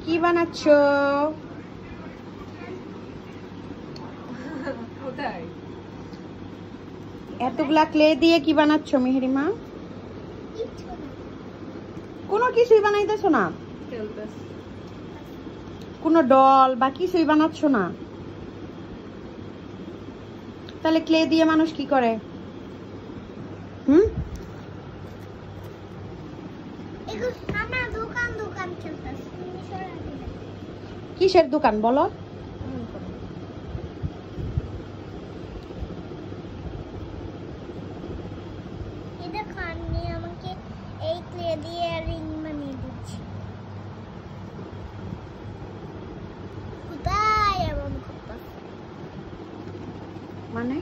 কি বানাচ্ছো? এতগুলা ক্লে দিয়ে কি বানাচ্ছো মেহেরিমা? কোনো কিছুই বানাইতেছো না? কোনো ডল বা কিছুই বানাচ্ছো না? তাহলে ক্লে দিয়ে মানুষ কি করে? কিসের দোকান বলো? আমাকে এই ক্লে দিয়ে রিং বানিয়ে দিচ্ছি। কোথায় এমন মানে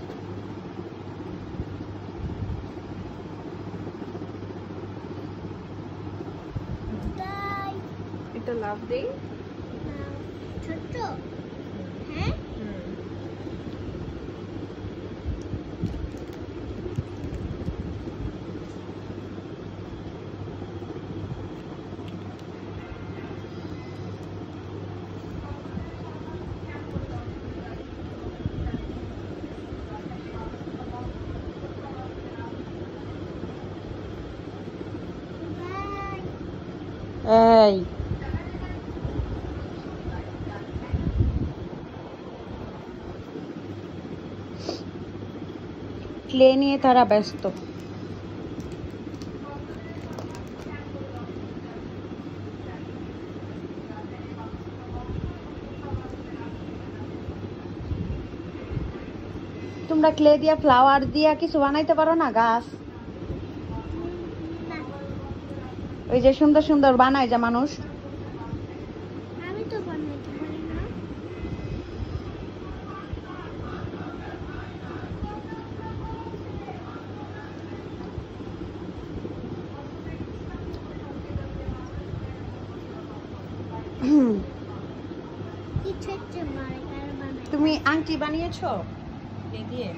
এটা লাভ দেই ছোট। হ্যাঁ এই ক্লে নিয়ে তারা ব্যস্ত। তোমরা ক্লে দিয়া ফ্লাওয়ার দিয়া কিছু বানাইতে পারো না? গাছ ওই যে সুন্দর সুন্দর বানায় যা মানুষ। আমি তো বানাইতে পারি না। তুমি আংটি বানিয়েছো ক্লে দিয়ে?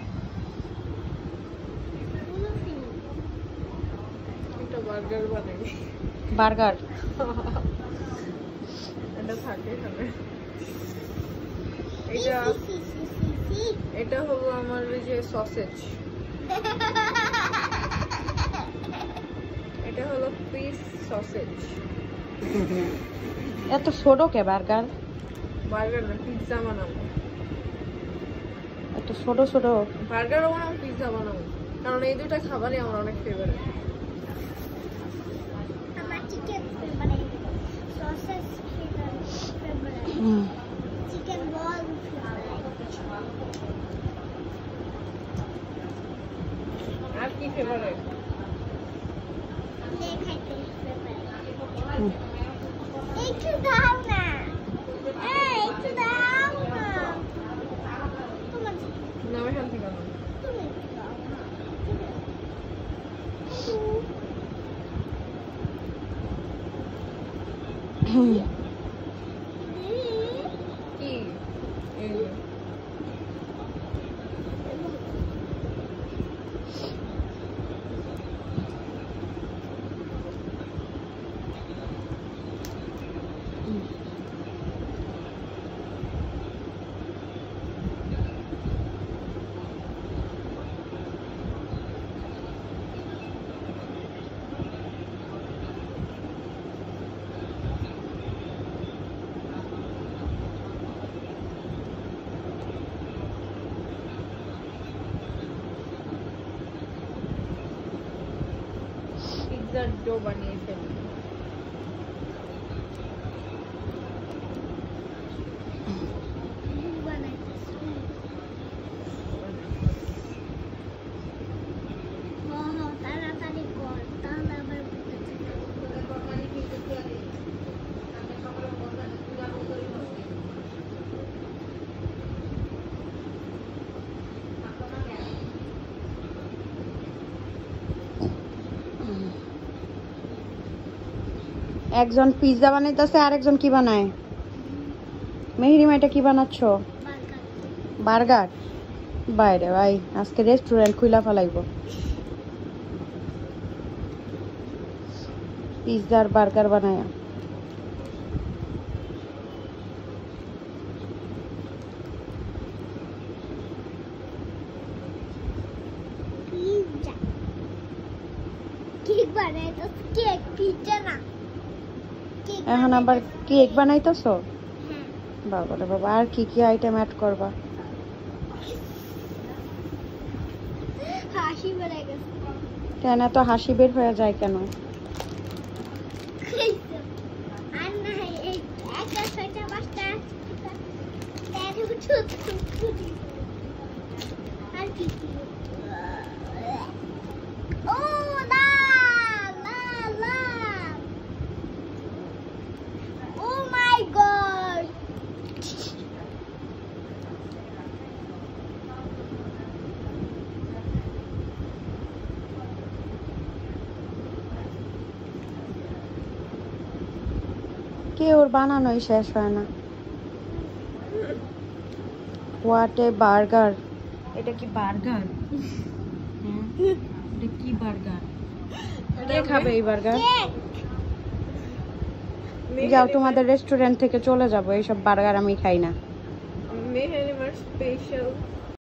এটা বার্গার বানাই। বার্গার এটা থাকে এখানে। এটা হলো আমার যে সসেজ। এটা হলো পিস সসেজ। এত ছোট কে বার্গার? বার্গার না, পিৎজা বানাবো। এত ছোট ছোট বার্গারও বানাবো, পিৎজা বানাবো, কারণ এই দুটা খাবারই আমার অনেক ফেভারিট। আমার চিকেন মানে সসেজ ফেভারিট, চিকেন বল আর কি ফেভারিট? লে খাইতে ফেভারিট। একটু দাও না, একটু দাও না। না আমি শান্তি করো। তুমি একটু দাও না। কি পিৎজার ডো বানিয়ে ফেলি। তাড়াতাড়ি কর, তাহলে আবার একজন পিৎজা বানাইতেছে, আরেকজন কি বানায়? মেহেরিমা এটা কি বানাচ্ছ? বার্গার। বাইরে ভাই, আজকে রেস্টুরেন্ট খুইলা ফেলাইবো। পিৎজার বার্গার বানায়া বানাইতেছি কেক পিজ্জা না কেক এখন আবার কেক বানাইতেছো? হ্যাঁ বাবা রে বাবা, আর কি কি আইটেম অ্যাড করবা? হাসি বেড়ে গেছে কেন এত হাসি বের হয়ে যায় কেন? আর না এই একটা ছয়টা পাঁচটা তেরো চোদ্দ আর কি কি ও লাল লাল লাল ও মাই গড কে ওর বানানোই শেষ হয় না। What a burger! এটা কি বার্গার? এটা কি বার্গার? কে খাবে এই বার্গার? যাও, তোমাদের রেস্টুরেন্ট থেকে চলে যাবো, এইসব বার্গার আমি খাই না। মেহেরিমার স্পেশাল